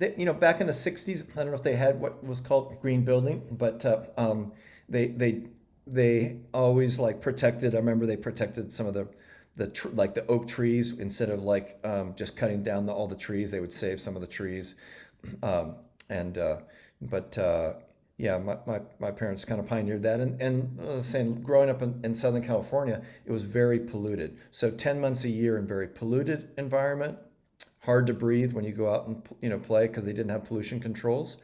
back in the 60s, I don't know if they had what was called green building, but they they they always like protected. I remember they protected some of like the oak trees instead of like just cutting down all the trees. They would save some of the trees, um, and but yeah, my parents kind of pioneered that. And I was saying, growing up in Southern California, it was very polluted. So 10 months a year in very polluted environment, hard to breathe when you go out and play because they didn't have pollution controls,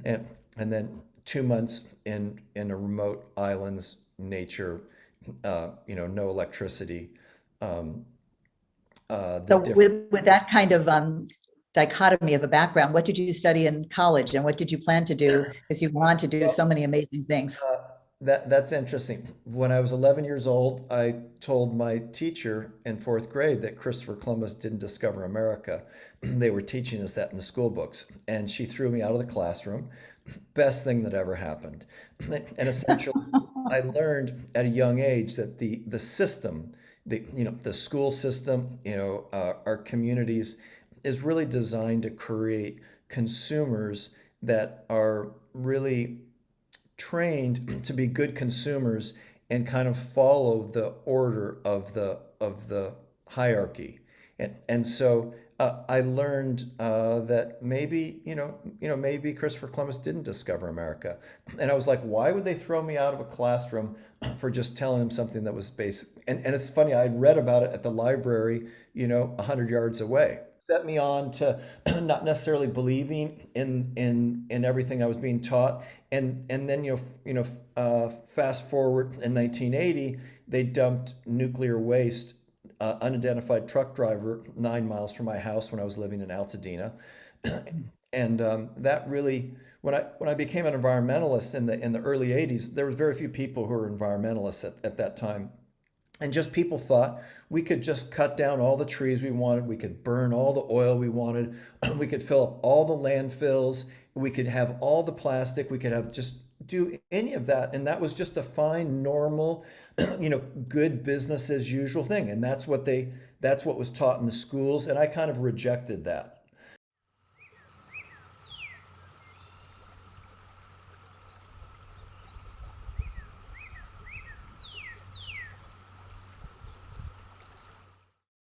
and then 2 months in a remote islands nature, no electricity. Um, the So different. with that kind of dichotomy of a background, what did you study in college and what did you plan to do? Because you want to do so many amazing things. Uh, that's interesting. When I was 11 years old, I told my teacher in fourth grade that Christopher Columbus didn't discover America. They were teaching us that in the school books, and she threw me out of the classroom. Best thing that ever happened. And essentially, I learned at a young age that the system, the school system, our communities, is really designed to create consumers that are really trained to be good consumers and kind of follow the order of the hierarchy. And so I learned that maybe Christopher Columbus didn't discover America. And I was like, why would they throw me out of a classroom for just telling them something that was basic? And it's funny, I'd read about it at the library, 100 yards away. Set me on to not necessarily believing in everything I was being taught, and then fast forward in 1980, they dumped nuclear waste, unidentified truck driver 9 miles from my house when I was living in Altadena, and that really, when I became an environmentalist in the early 80s, there was very few people who were environmentalists at that time. And just people thought we could just cut down all the trees we wanted, we could burn all the oil we wanted, we could fill up all the landfills, we could have all the plastic, we could have just do any of that. And that was just a fine, normal, good business as usual thing. And that's what was taught in the schools. And I kind of rejected that.